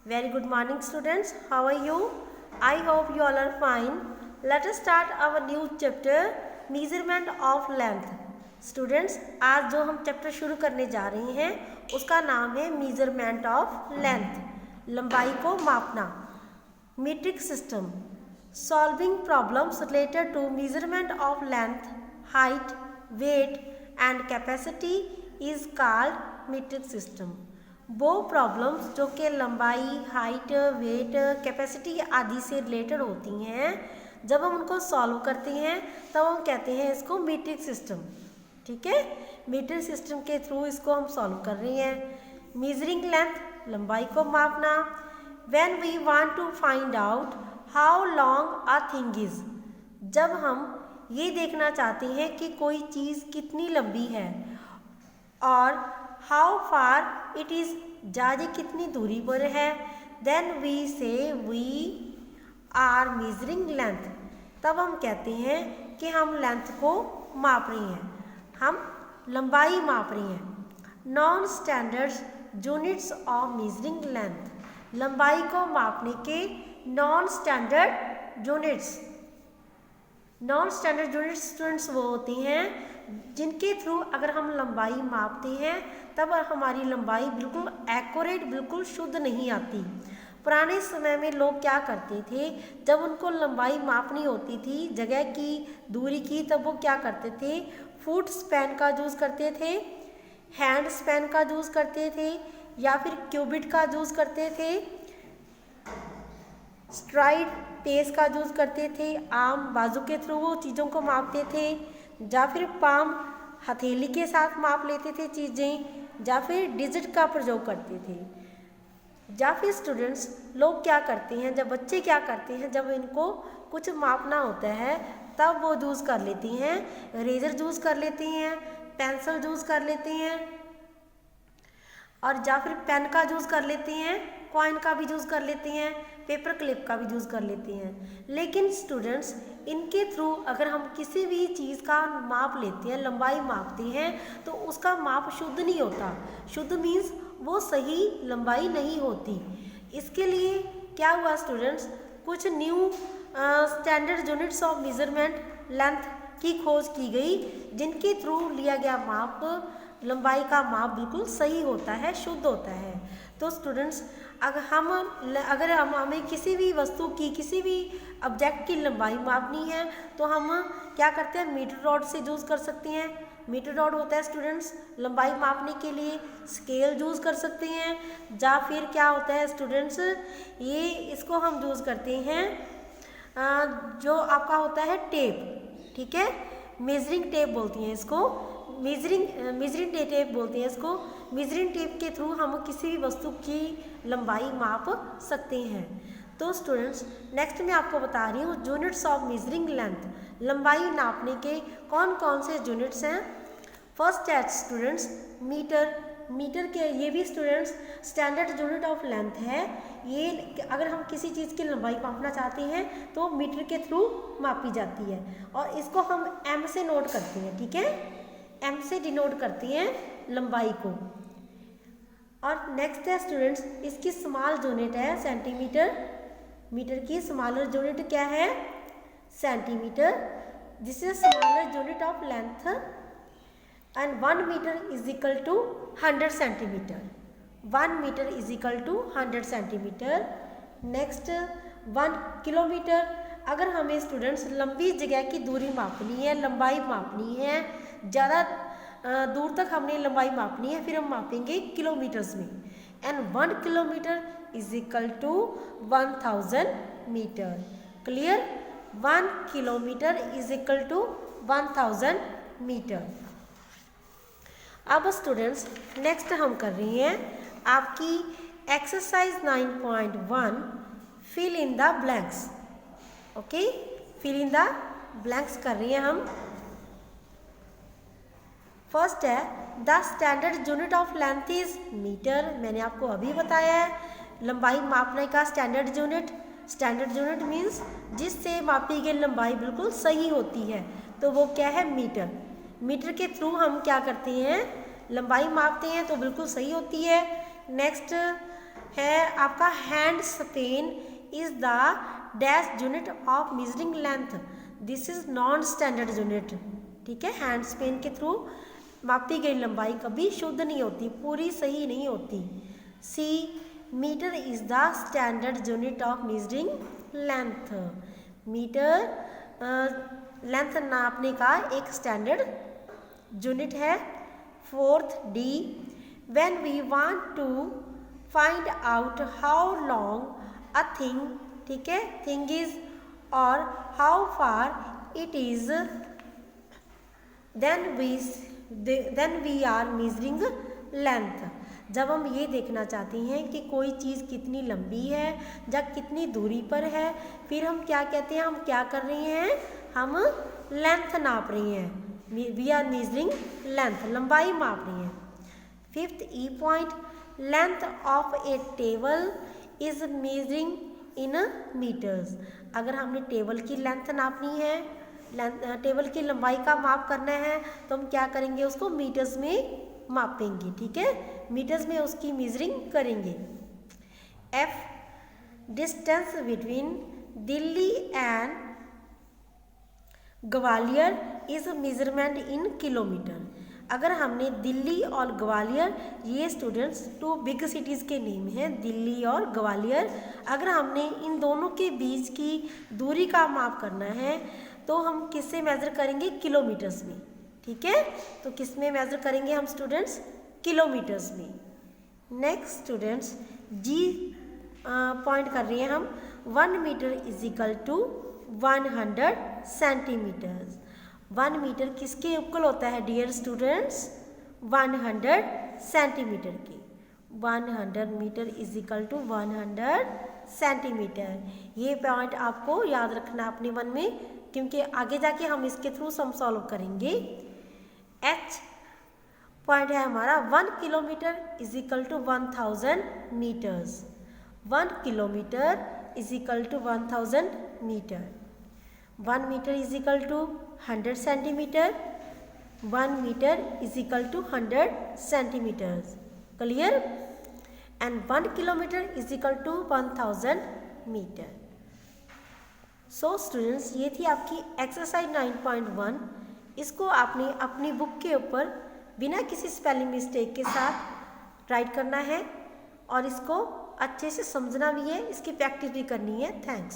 Very good morning students. How are you? I hope you all are fine. Let us start our new chapter measurement of length. Students, आज जो हम chapter शुरू करने जा रहे हैं उसका नाम है measurement of length. लंबाई को मापना. Metric system. Solving problems related to measurement of length, height, weight and capacity is called metric system. वो प्रॉब्लम्स जो कि लंबाई, हाइट, वेट, कैपेसिटी आदि से रिलेटेड होती हैं, जब हम उनको सॉल्व करते हैं तब हम कहते हैं इसको मीट्रिक सिस्टम. ठीक है, मीट्रिक सिस्टम के थ्रू इसको हम सॉल्व कर रहे हैं. मीजरिंग लेंथ, लंबाई को मापना. When we want to find out how long a thing is, जब हम ये देखना चाहते हैं कि कोई चीज़ कितनी लंबी है, और हाउ फार इट इज़, ज़्यादा कितनी दूरी पर है. देन वी से वी आर मेजरिंग लेंथ, तब हम कहते हैं कि हम लेंथ को माप रहे हैं, हम लंबाई माप रहे हैं. Non standard units of measuring length, लंबाई को मापने के non standard units. Non standard units students वो होते हैं जिनके थ्रू अगर हम लंबाई मापते हैं तब हमारी लंबाई बिल्कुल एक्यूरेट, बिल्कुल शुद्ध नहीं आती. पुराने समय में लोग क्या करते थे, जब उनको लंबाई मापनी होती थी, जगह की, दूरी की, तब वो क्या करते थे, फुट स्पैन का यूज़ करते थे, हैंड स्पैन का यूज़ करते थे, या फिर क्यूबिट का यूज़ करते थे, स्ट्राइड पेस का यूज़ करते थे, आम बाजू के थ्रू वो चीज़ों को मापते थे, या फिर पाम हथेली के साथ माप लेते थे चीज़ें, या फिर डिजिट का प्रयोग करते थे. या फिर स्टूडेंट्स लोग क्या करते हैं, जब बच्चे क्या करते हैं, जब इनको कुछ मापना होता है तब वो यूज़ कर लेते हैं, रेजर यूज़ कर लेते हैं, पेंसिल यूज़ कर लेते हैं, और या फिर पेन का यूज़ कर लेते हैं, कॉइन का भी यूज़ कर लेते हैं, पेपर क्लिप का भी यूज़ कर लेते हैं. लेकिन स्टूडेंट्स इनके थ्रू अगर हम किसी भी चीज़ का माप लेते हैं, लंबाई मापते हैं, तो उसका माप शुद्ध नहीं होता. शुद्ध मीन्स वो सही लंबाई नहीं होती. इसके लिए क्या हुआ स्टूडेंट्स, कुछ new standard units of measurement length की खोज की गई, जिनके थ्रू लिया गया माप, लंबाई का माप बिल्कुल सही होता है, शुद्ध होता है. तो स्टूडेंट्स अगर हमें किसी भी वस्तु की, किसी भी ऑब्जेक्ट की लंबाई मापनी है तो हम क्या करते हैं, मीटर रॉड से यूज़ कर सकते हैं. मीटर रॉड होता है स्टूडेंट्स लंबाई मापने के लिए. स्केल यूज़ कर सकते हैं, या फिर क्या होता है स्टूडेंट्स, ये इसको हम यूज़ करते हैं जो आपका होता है टेप. ठीक है, मेजरिंग टेप बोलती हैं इसको, मेजरिंग टेप बोलते हैं इसको. मेजरिंग टेप के थ्रू हम किसी भी वस्तु की लंबाई माप सकते हैं. तो स्टूडेंट्स नेक्स्ट मैं आपको बता रही हूँ यूनिट्स ऑफ मेजरिंग लेंथ, लंबाई नापने के कौन कौन से यूनिट्स हैं. फर्स्ट है स्टूडेंट्स मीटर. मीटर के ये भी students standard unit of length है. ये अगर हम किसी चीज़ की लंबाई मापना चाहते हैं तो मीटर के थ्रू मापी जाती है, और इसको हम एम से नोट करते हैं. ठीक है, एम से डिनोट करते हैं लंबाई को. और नेक्स्ट है स्टूडेंट्स इसकी स्मॉल यूनिट है सेंटीमीटर. मीटर की स्मॉलर यूनिट क्या है, centimetre. This is smaller unit of length, and 1 metre is equal to 100 centimetre. 1 metre is equal to 100 centimetre. Next 1 kilometre. अगर हमें स्टूडेंट्स लंबी जगह की दूरी मापनी है, लंबाई मापनी है, ज़्यादा दूर तक हमने लंबाई मापनी है, फिर हम मापेंगे किलोमीटर्स में. And 1 kilometre is equal to 1000 metre. Clear, 1 kilometre is equal to 1000 metre. अब स्टूडेंट्स नेक्स्ट हम कर रहे हैं आपकी exercise 9.1 fill in the blanks. Okay, fill in the blanks कर रहे हैं हम. फर्स्ट है the standard unit of length is metre. मैंने आपको अभी बताया है लंबाई मापने का standard unit. Standard unit means जिससे मापी गई लंबाई बिल्कुल सही होती है, तो वो क्या है, मीटर. मीटर के थ्रू हम क्या करते हैं, लंबाई मापते हैं तो बिल्कुल सही होती है. नेक्स्ट है आपका hand Spain is the dash unit of measuring length, this is non standard unit. ठीक है, हैंड स्पेन के थ्रू मापी गई लंबाई कभी शुद्ध नहीं होती, पूरी सही नहीं होती। C metre is the standard unit of measuring length, metre length नापने का एक स्टैंडर्ड यूनिट है। Fourth D, when we want to find out how long a thing, ठीक है, थिंग इज और how far it is, then we are measuring length. जब हम ये देखना चाहते हैं कि कोई चीज़ कितनी लंबी है या कितनी दूरी पर है, फिर हम क्या कहते हैं, हम क्या कर रहे हैं, हम लेंथ नाप रहे हैं, वी आर मेजरिंग लेंथ, लंबाई माप रहे हैं। Fifth E point, length of a table is measuring in metres. अगर हमने टेबल की लेंथ नापनी है, टेबल की लंबाई का माप करना है, तो हम क्या करेंगे, उसको मीटर्स में मापेंगे। ठीक है, मीटर्स में उसकी मेजरिंग करेंगे। F, distance between Delhi and Gwalior is measurement in kilometre. अगर हमने दिल्ली और ग्वालियर, ये स्टूडेंट्स टू बिग सिटीज़ के नेम हैं, दिल्ली और ग्वालियर, अगर हमने इन दोनों के बीच की दूरी का माप करना है तो हम किससे मेज़र करेंगे, किलोमीटर्स में। ठीक है, तो किस में मेज़र करेंगे हम स्टूडेंट्स, किलोमीटर्स में। नेक्स्ट स्टूडेंट्स जी पॉइंट कर रहे हैं हम, 1 metre is equal to 100 centimetres. 1 metre किसके इक्वल होता है डियर स्टूडेंट्स, 100 सेंटीमीटर के। 100 metre is equal to 100 centimetre. ये पॉइंट आपको याद रखना अपने मन में, क्योंकि आगे जाके हम इसके थ्रू सम सॉल्व करेंगे। एच पॉइंट है हमारा, 1 kilometre is equal to 1000 metres. 1 kilometre is equal to 1000 metre. 1 metre is equal to 100 centimetre. 1 metre is equal to 100 centimetres. Clear? And 1 kilometre is equal to 1000 metre. So students, ये थी आपकी exercise 9.1। इसको आपने अपनी book के ऊपर बिना किसी स्पेलिंग मिस्टेक के साथ राइट करना है और इसको अच्छे से समझना भी है, इसकी प्रैक्टिस भी करनी है। थैंक्स।